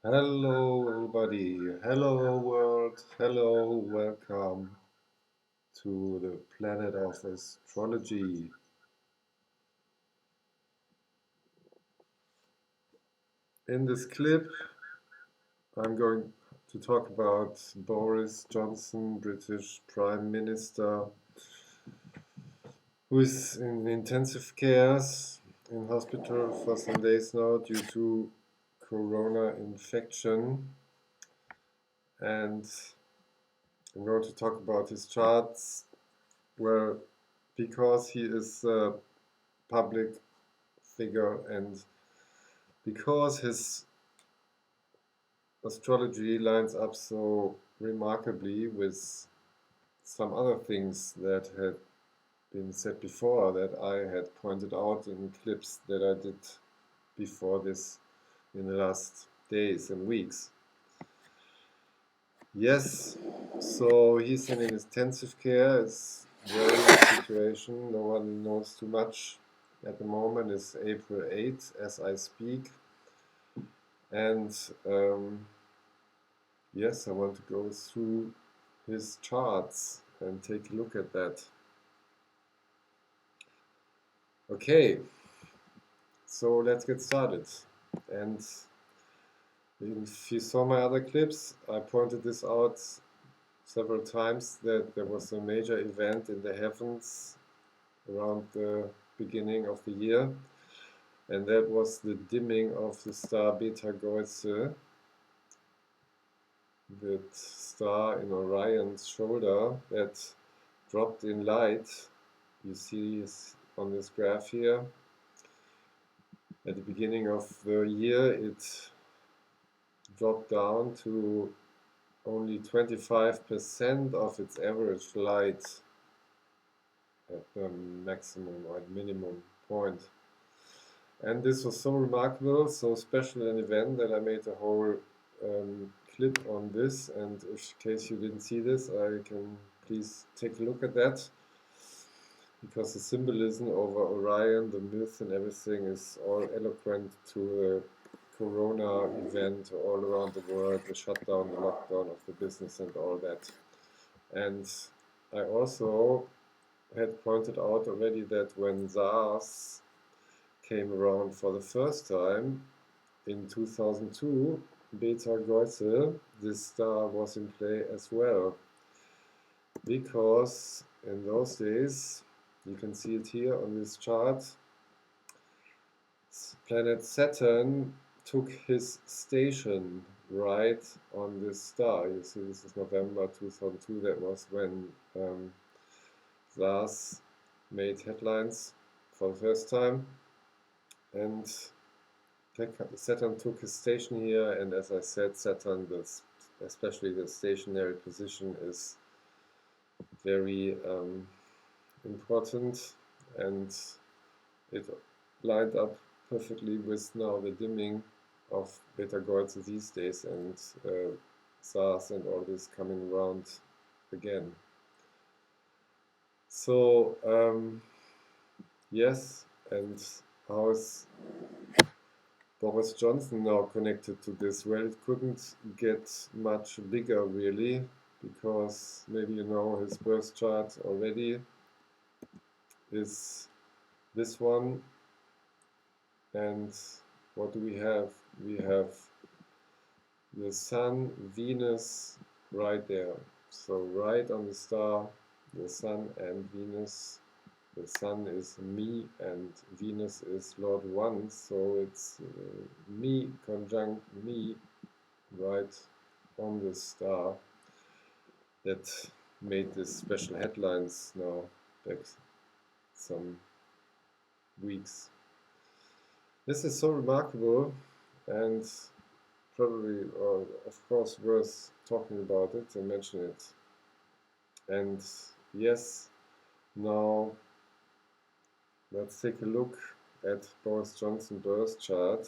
Hello, everybody. Hello, world. Hello, welcome to the planet of astrology. In this clip, I'm going to talk about Boris Johnson, British Prime Minister, who is in intensive cares in hospital for some days now due to corona infection. And I'm going to talk about his charts, where because he is a public figure and because his astrology lines up so remarkably with some other things that had been said before that I had pointed out in clips that I did before this in the last days and weeks. Yes, so he's in intensive care. It's a very situation. No one knows too much at the moment. It's April 8th as I speak. And yes, I want to go through his charts and take a look at that. Okay, so let's get started. And if you saw my other clips, I pointed this out several times that there was a major event in the heavens around the beginning of the year, and that was the dimming of the star Betelgeuse, that star in Orion's shoulder that dropped in light. You see on this graph here. At the beginning of the year, it dropped down to only 25% of its average light at the maximum or minimum point. And this was so remarkable, so special an event that I made a whole clip on this. And in case you didn't see this, I can please take a look at that, because the symbolism over Orion, the myth and everything is all eloquent to the corona event all around the world, the shutdown, the lockdown of the business and all that. And I also had pointed out already that when SARS came around for the first time in 2002, Betelgeuse, this star was in play as well, because in those days, you can see it here on this chart, planet Saturn took his station right on this star. You see, this is November 2002. That was when SARS made headlines for the first time. And Saturn took his station here. And as I said, Saturn, especially the stationary position, is very important. And it lined up perfectly with now the dimming of Betelgeuse these days and SARS and all this coming around again. So yes, and how is Boris Johnson now connected to this? Well, it couldn't get much bigger really, because maybe you know his birth chart already is this one. And what do we have? We have the Sun, Venus right there. So right on the star, the Sun and Venus. The Sun is me and Venus is Lord One. So it's me conjunct me right on the star that made this special headlines now back some weeks. This is so remarkable and probably, or of course, worth talking about it and mention it. And yes, now let's take a look at Boris Johnson's birth chart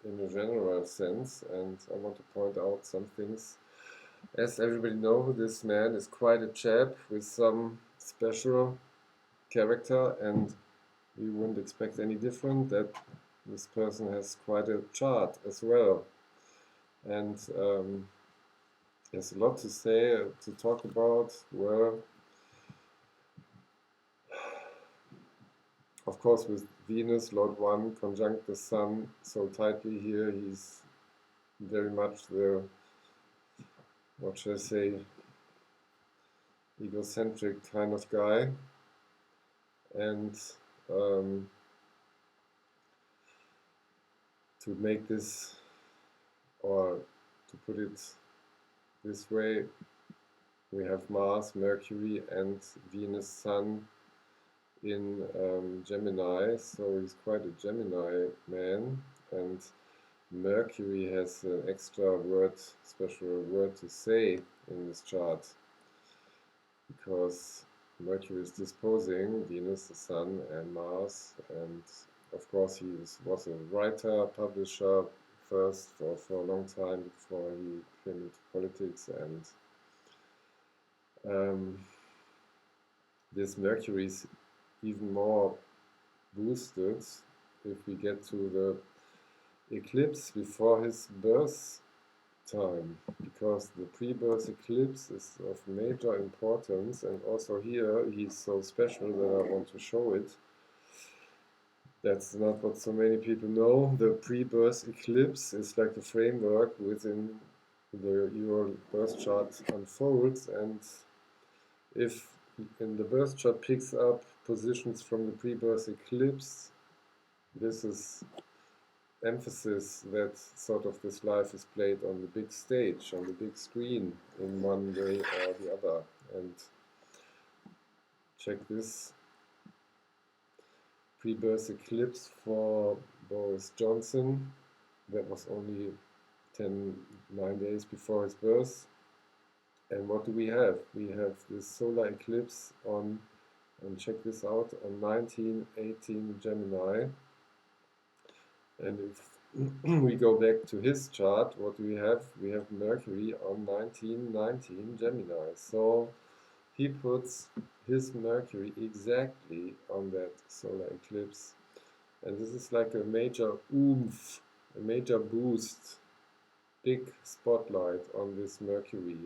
in a general sense, and I want to point out some things. As everybody knows, this man is quite a chap with some special character, and you wouldn't expect any different, that this person has quite a chart as well. And there's a lot to say, to talk about. Well, of course, with Venus, Lord 1, conjunct the Sun so tightly here, he's very much the, what should I say, egocentric kind of guy. And to make this, or to put it this way, we have Mars, Mercury, and Venus, Sun in Gemini, so he's quite a Gemini man, and Mercury has an extra word, special word to say in this chart, because Mercury is disposing Venus, the Sun, and Mars, and of course he was a writer, publisher first for a long time before he came into politics, and this Mercury is even more boosted if we get to the eclipse before his birth time, because the pre-birth eclipse is of major importance, and also here he's so special that I want to show it. That's not what so many people know. The pre-birth eclipse is like the framework within your birth chart unfolds, and if in the birth chart picks up positions from the pre-birth eclipse, this is emphasis that sort of this life is played on the big stage, on the big screen, in one way or the other. And check this pre-birth eclipse for Boris Johnson. That was only 9 days before his birth. And what do we have? We have this solar eclipse on, and check this out, on 1918 Gemini. And if we go back to his chart, what do we have? We have Mercury on 1919 Gemini. So he puts his Mercury exactly on that solar eclipse. And this is like a major oomph, a major boost, big spotlight on this Mercury.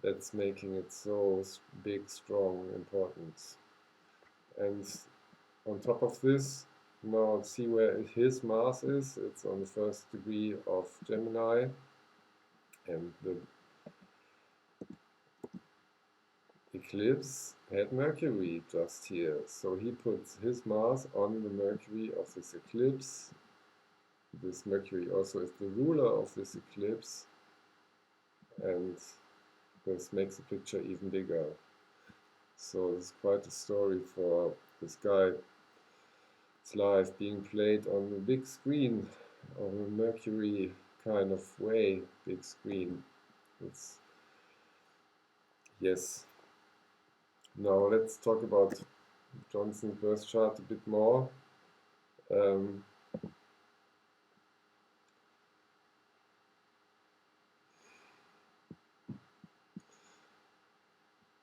That's making it so big, strong, important. And on top of this, now see where his Mars is. It's on the first degree of Gemini, and the eclipse had Mercury just here. So he puts his Mars on the Mercury of this eclipse. This Mercury also is the ruler of this eclipse, and this makes the picture even bigger. So it's quite a story for this guy. It's life being played on a big screen, on a Mercury kind of way, big screen. It's, yes. Now let's talk about Johnson's birth chart a bit more.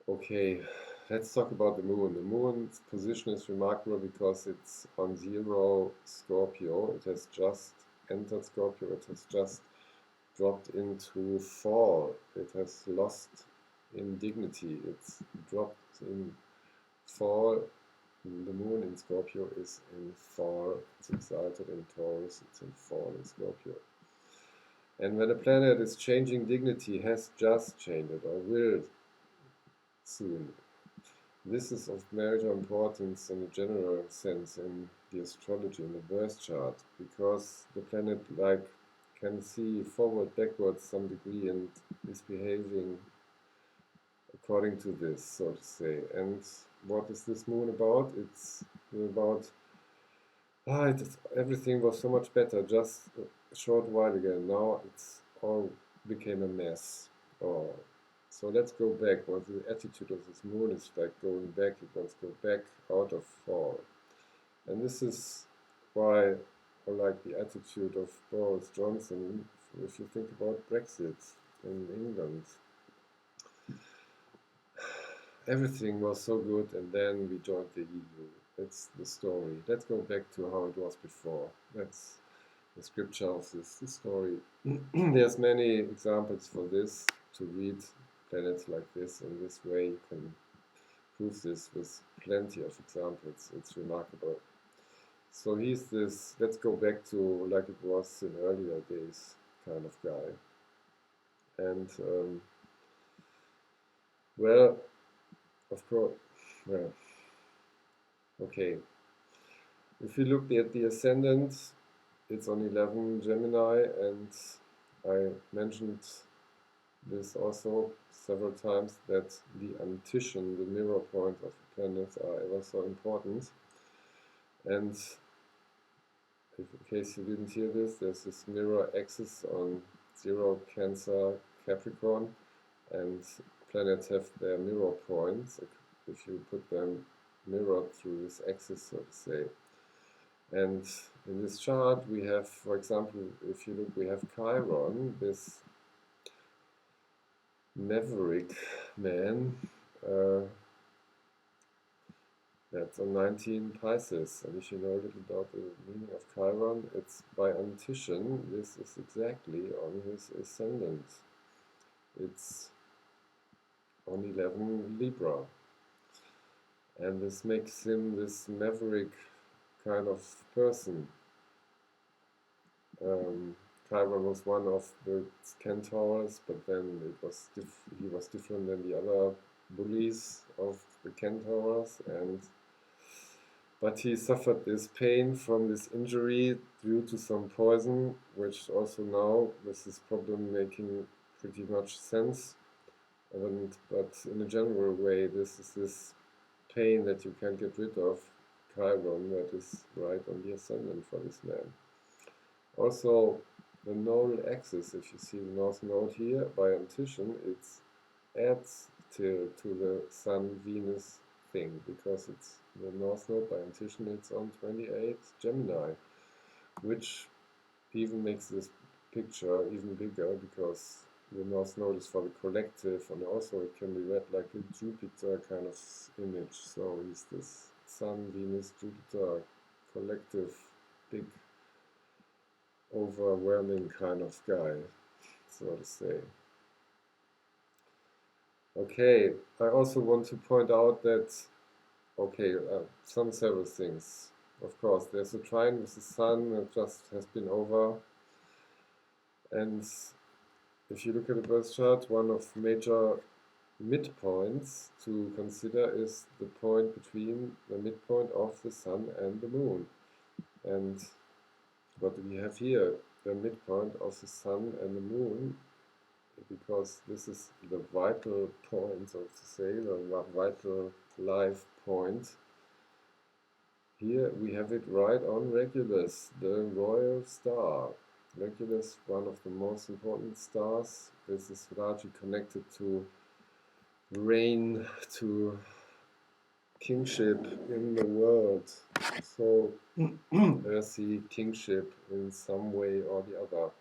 Okay, let's talk about the moon. The moon's position is remarkable because it's on 0 Scorpio. It has just entered Scorpio. It has just dropped into fall. It has lost in dignity. It's dropped in fall. The moon in Scorpio is in fall. It's exalted in Taurus. It's in fall in Scorpio. And when a planet is changing dignity, has just changed it or will soon, this is of major importance in a general sense in the astrology, in the birth chart, because the planet can see forward, backwards some degree and is behaving according to this, so to say. And what is this moon about? It's about everything was so much better just a short while ago. Now it's all became a mess. So let's go back. What the attitude of this moon is like going back. It wants to go back out of fall. And this is why I like the attitude of Boris Johnson. If you think about Brexit in England, everything was so good, and then we joined the EU. That's the story. Let's go back to how it was before. the scripture of this story. There's many examples for this, to read planets like this in this way. You can prove this with plenty of examples. It's remarkable. So he's this, let's go back to like it was in earlier days kind of guy. And well, of course, well, okay. If you look at the ascendant, it's on 11 Gemini, and I mentioned this also several times, that the antition, the mirror point of the planets, are ever so important. And in case you didn't hear this, there's this mirror axis on 0, Cancer, Capricorn, and planets have their mirror points if you put them mirrored through this axis, so to say. And in this chart we have, for example, if you look, we have Chiron, this maverick man, that's on 19 Pisces. And if you know a little about the meaning of Chiron, it's by antition, this is exactly on his ascendant. It's on 11 Libra. And this makes him this maverick kind of person. Chiron was one of the centaurs, but then he was different than the other bullies of the centaurs, but he suffered this pain from this injury due to some poison, which also now with this problem making pretty much sense. But in a general way, this is this pain that you can't get rid of, Chiron, that is right on the ascendant for this man. Also, the nodal axis, if you see the North Node here, by antition, it adds to the Sun-Venus thing, because it's the North Node by antition, it's on 28 Gemini, which even makes this picture even bigger, because the North Node is for the collective, and also it can be read like a Jupiter kind of image. So he's this Sun, Venus, Jupiter collective, big, overwhelming kind of guy, so to say. Okay, I also want to point out that, okay, several things. Of course, there's a trine with the Sun that just has been over, and if you look at the birth chart, one of major midpoints to consider is the point between the midpoint of the Sun and the Moon. And what do we have here? The midpoint of the Sun and the Moon, because this is the vital point, so to say, the vital life point. Here we have it right on Regulus, the royal star. Regulus, one of the most important stars. This is largely connected to reign, to kingship in the world. So earthy kingship in some way or the other.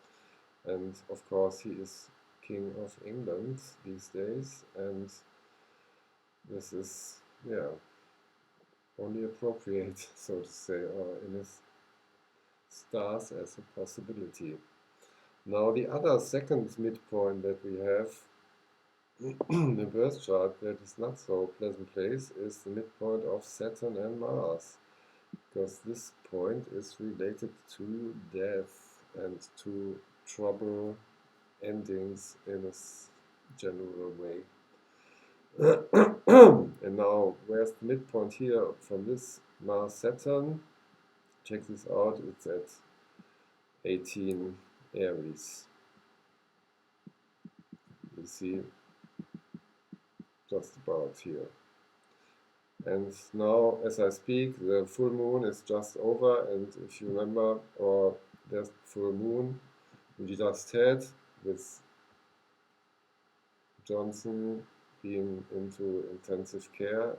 And of course he is King of England these days, and this is, yeah, only appropriate, so to say, or in his stars as a possibility. Now the other second midpoint that we have in the birth chart that is not so pleasant place is the midpoint of Saturn and Mars, because this point is related to death and to trouble, endings in a general way. And now, where's the midpoint here from this Mars Saturn? Check this out, it's at 18 Aries. You see, just about here. And now, as I speak, the full moon is just over, and if you remember, or there's full moon we just had with Johnson being into intensive care.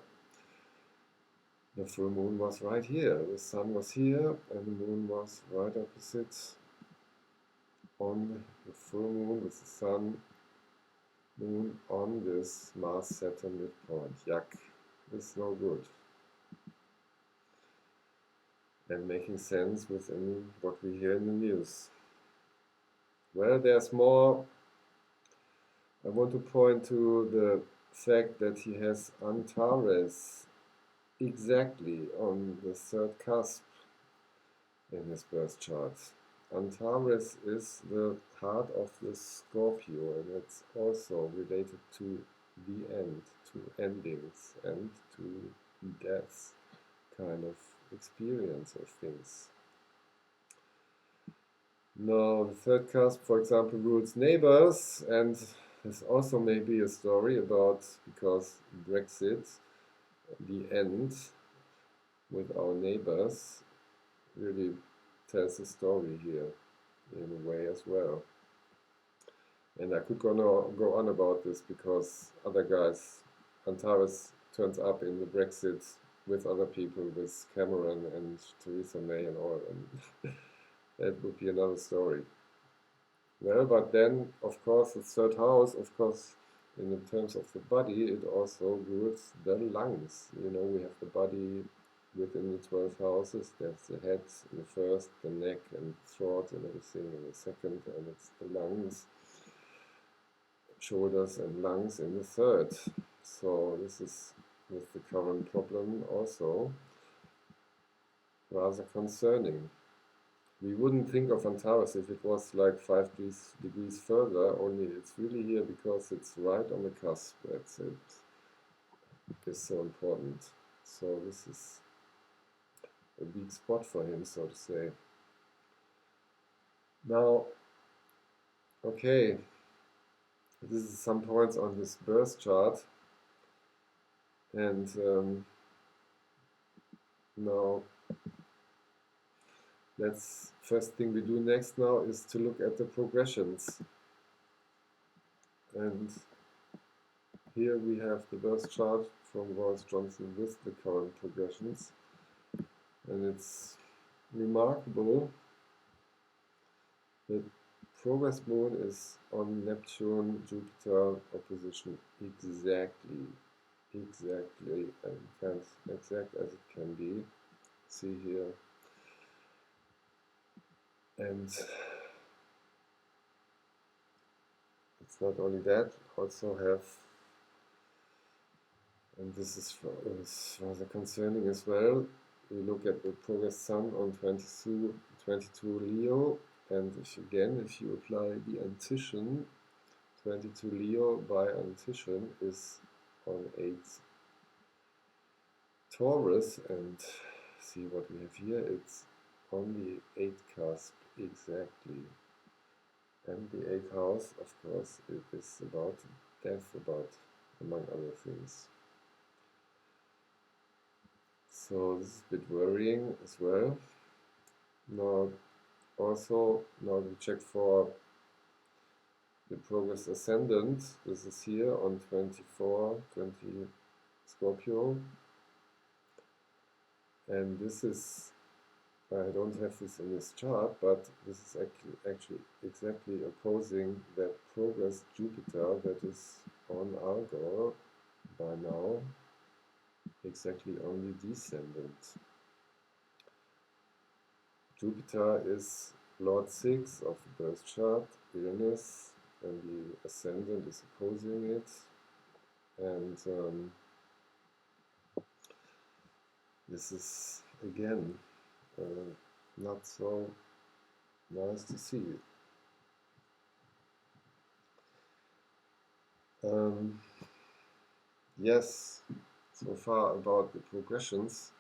The full moon was right here. The sun was here, and the moon was right opposite on the full moon with the sun, moon on this Mars Saturn midpoint. Yuck, it's no good. and making sense within what we hear in the news. Well, there's more. I want to point to the fact that he has Antares exactly on the third cusp in his birth chart. Antares is the heart of the Scorpio, and it's also related to the end, to endings, and to deaths kind of experience of things. Now, the third cusp, for example, rules neighbors, and there's also maybe a story about, because Brexit, the end with our neighbors, really tells a story here in a way as well. And I could go on about this because other guys, Antares turns up in the Brexit with other people, with Cameron and Theresa May and all, and that would be another story. Well, but then, of course, the third house, of course, in the terms of the body, it also rules the lungs. You know, we have the body within the 12 houses. There's the head in the first, the neck and throat and everything in the second, and it's the lungs, shoulders and lungs in the third. So this is, with the current problem, also rather concerning. We wouldn't think of Antares if it was like 5 degrees further, only it's really here because it's right on the cusp. That's it. It's so important. So this is a weak spot for him, so to say. Now, okay, this is some points on his birth chart, and now let's, first thing we do next now is to look at the progressions. And here we have the birth chart from Boris Johnson with the current progressions. And it's remarkable that progress moon is on Neptune Jupiter opposition exactly, and exact as it can be. See here. And it's not only that, also have, and this is rather concerning as well, we look at the progress sun on 22 Leo, and if you apply the antition, 22 Leo by antition is on 8 Taurus, and see what we have here, it's on the 8th cusp exactly. And the 8th house, of course, it is about death, about, among other things. So this is a bit worrying as well. Now we check for the progress ascendant. This is here on 24, 20 Scorpio. And this is, I don't have this in this chart, but this is actually exactly opposing that progress Jupiter that is on Algol by now, exactly on the descendant. Jupiter is Lord 6 of the birth chart, illness, and the ascendant is opposing it. And this is, again, not so nice to see. Yes, so far about the progressions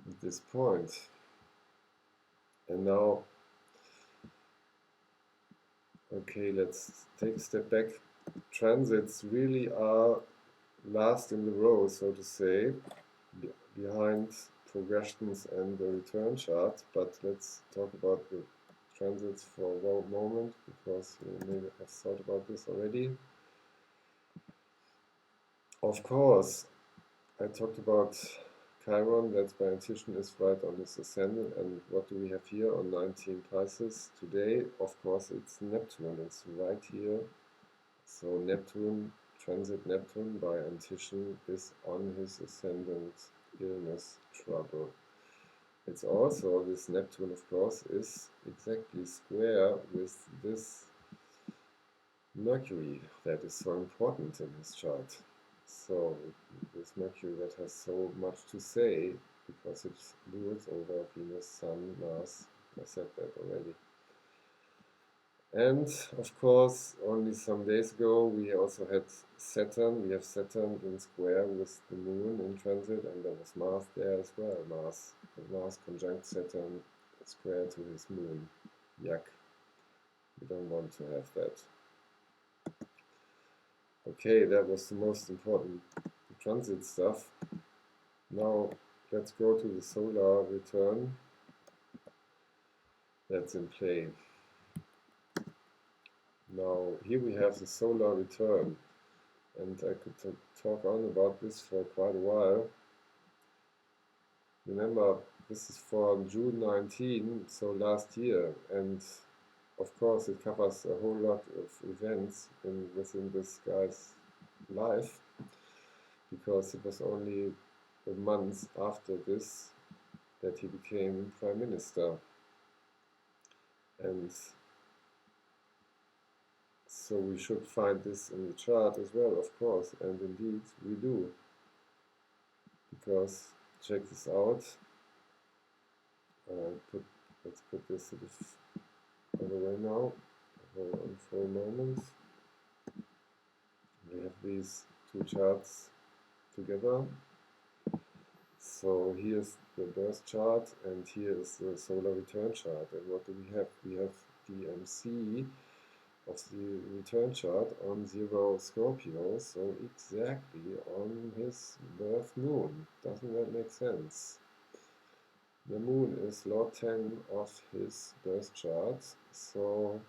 at this point. And now, okay, let's take a step back. Transits really are last in the row, so to say, behind progressions and the return chart. But let's talk about the transits for a moment, because you may have thought about this already. Of course, I talked about Chiron, that's by intuition, is right on this ascendant. And what do we have here on 19 Pisces today? Of course, it's Neptune. It's right here. So Neptune, transit Neptune by intuition, is on his ascendant, illness, trouble. it's also, this Neptune of course is exactly square with this Mercury that is so important in his chart. So this Mercury that has so much to say because it rules over Venus, Sun, Mars. I said that already. And of course, only some days ago we also had Saturn. We have Saturn in square with the Moon in transit, and there was Mars there as well. Mars conjunct Saturn square to his Moon. Yuck. We don't want to have that. Okay, that was the most important transit stuff. Now let's go to the solar return that's in play. Now here we have the solar return, and I could talk on about this for quite a while. Remember, this is for June 19, so last year, and of course it covers a whole lot of events within this guy's life, because it was only a month after this that he became Prime Minister. And so we should find this in the chart as well, of course, and indeed we do. Because, check this out, let's put this other way now, hold on for a moment. We have these two charts together. So here's the birth chart and here is the solar return chart. And what do we have? We have the MC of the return chart on 0 Scorpio, so exactly on his birth moon. Doesn't that make sense? The moon is Lord 10 of his birth chart, so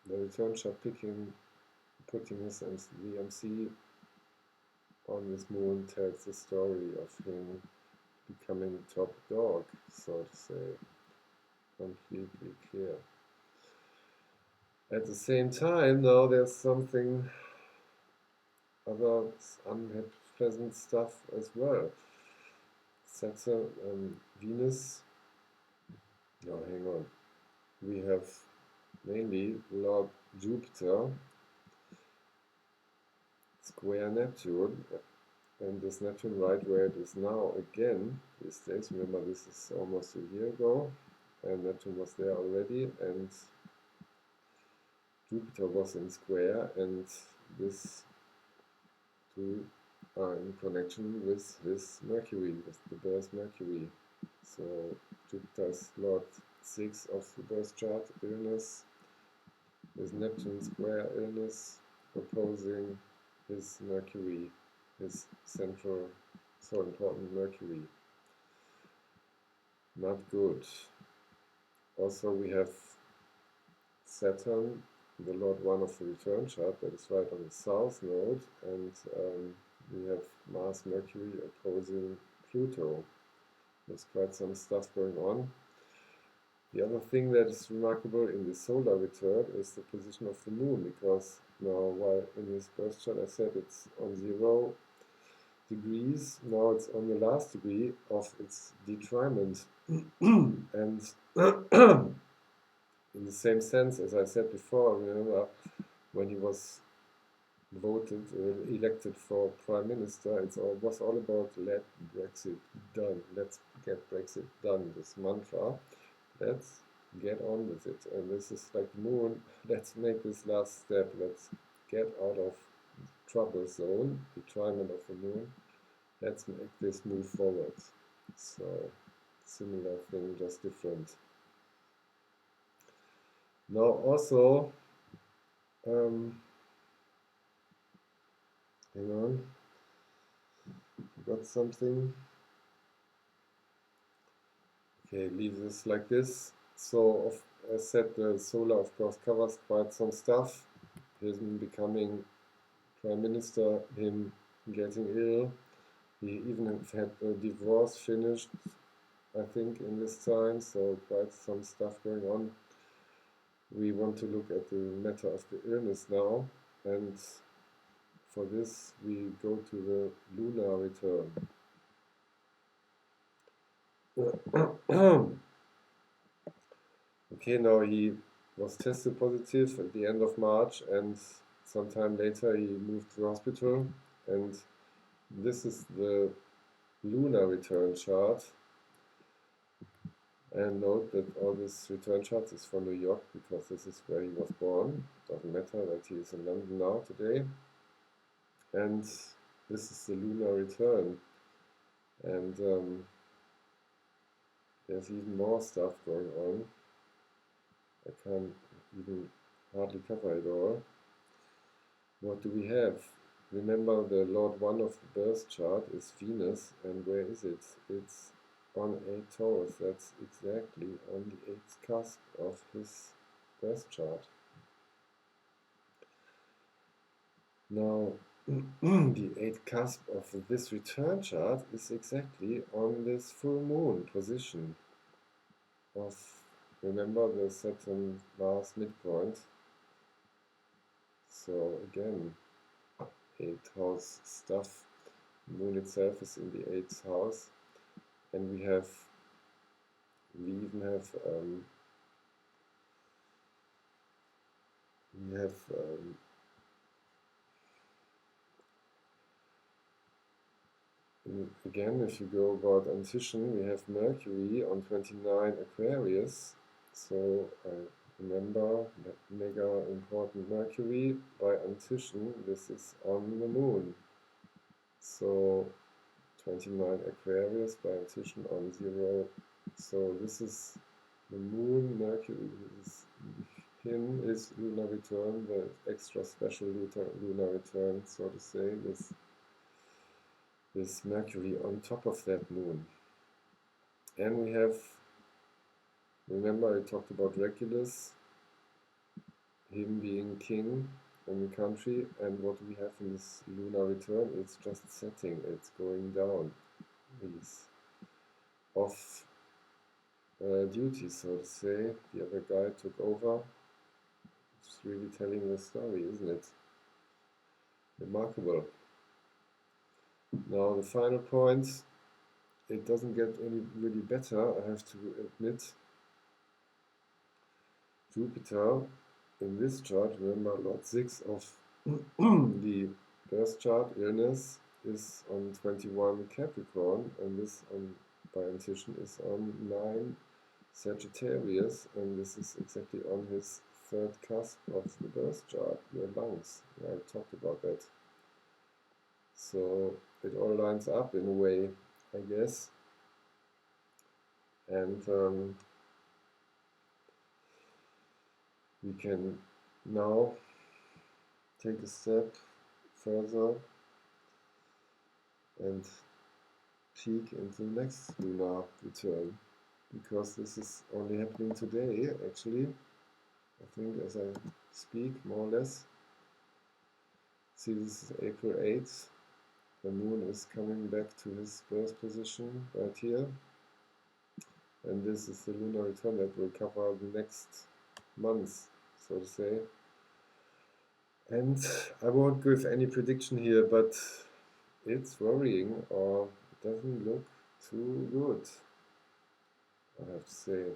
the return chart putting the MC on this moon tells the story of him becoming top dog, so to say, completely clear. At the same time, now there's something other unpleasant stuff as well. Saturn, Venus. No, hang on. We have mainly Lord Jupiter square Neptune, and this Neptune right where it is now again these days. Remember, this is almost a year ago, and Neptune was there already, and Jupiter was in square, and this two are in connection with his Mercury, with the birth Mercury. So Jupiter's Lord 6 of the birth chart, illness, with Neptune square illness, opposing his Mercury, his central, so important Mercury. Not good. Also we have Saturn, the Lord 1 of the return chart, that is right on the south node, and we have Mars Mercury opposing Pluto. There's quite some stuff going on. The other thing that is remarkable in the solar return is the position of the moon, because now while in his birth chart I said it's on 0 degrees, now it's on the last degree of its detriment. And in the same sense, as I said before, remember when he was elected for Prime Minister, it was all about let Brexit done, let's get Brexit done, this mantra, let's get on with it. And this is like the moon, let's make this last step, let's get out of trouble zone, detriment of the moon, let's make this move forward. So, similar thing, just different. Now also, hang on, got something. Okay, leave this like this. So, as said, the solar of course covers quite some stuff. Him becoming Prime Minister, him getting ill. He even had a divorce finished, I think, in this time, so quite some stuff going on. We want to look at the matter of the illness now, and for this we go to the Lunar Return. Okay, now he was tested positive at the end of March, and sometime later he moved to the hospital. And this is the lunar return chart. And note that all this return chart is from New York because this is where he was born. Doesn't matter that he is in London now today. And this is the lunar return. And there's even more stuff going on. I can't even hardly cover it all. What do we have? Remember, the Lord 1 of the birth chart is Venus, and where is it? It's on 8 Taurus. That's exactly on the 8th cusp of his birth chart. Now, the 8th cusp of this return chart is exactly on this full moon position of, remember, the Saturn Mars midpoint. So again, 8th house stuff. Moon itself is in the 8th house, and we even have again, if you go about Antition, we have Mercury on 29 Aquarius. So remember that mega important Mercury by Antition, this is on the moon. So 29 Aquarius by Antition on 0. So this is the moon, Mercury is him, is lunar return, the extra special lunar return, so to say, this Mercury on top of that moon. And we have, remember I talked about Regulus, him being king in the country, and what we have in this lunar return, it's just setting, it's going down. He's off duty, so to say. The other guy took over. It's really telling the story, isn't it? Remarkable. Now the final point, it doesn't get any really better, I have to admit. Jupiter in this chart, remember Lord 6 of the birth chart, illness, is on 21 Capricorn, and this by Antition is on 9 Sagittarius, and this is exactly on his 3rd cusp of the birth chart, your lungs. I talked about that. So it all lines up in a way, I guess. And we can now take a step further and peek into the next lunar return, because this is only happening today, actually. I think as I speak, more or less. See, this is April 8th. The moon is coming back to his birth position right here. And this is the lunar return that will cover the next month, so to say. And I won't give any prediction here, but it's worrying, or it doesn't look too good, I have to say.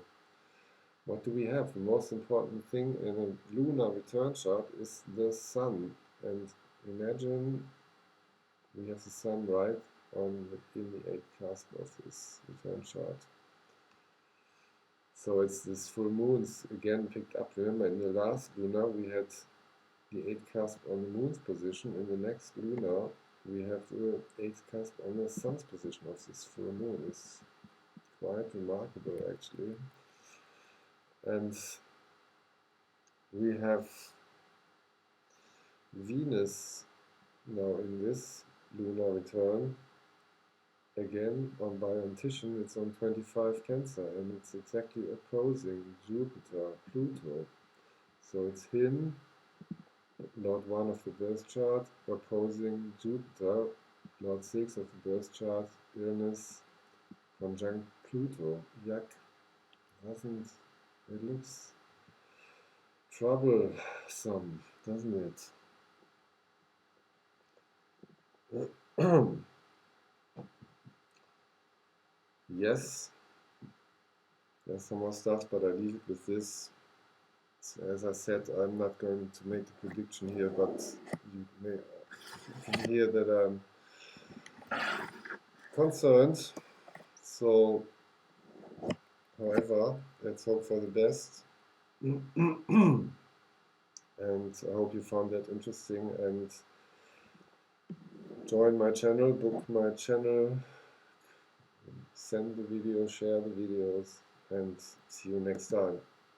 What do we have? The most important thing in a lunar return chart is the sun. And imagine we have the sun right in the 8th cusp of this return chart. So it's this full moons again picked up. Remember, in the last lunar we had the 8th cusp on the moon's position. In the next lunar we have the 8th cusp on the sun's position of this full moon. It's quite remarkable, actually. And we have Venus now in this lunar return. Again, on by Antition, it's on 25 Cancer, and it's exactly opposing Jupiter, Pluto. So it's him, Lord 1 of the birth chart, opposing Jupiter, Lord 6 of the birth chart, illness, conjunct Pluto. Yuck. It looks troublesome, doesn't it? Yes, There's some more stuff, but I leave it with this. So as I said, I'm not going to make a prediction here, but you can hear that I'm concerned. So, however, let's hope for the best. And I hope you found that interesting, and join my channel, book my channel, send the videos, share the videos, and see you next time.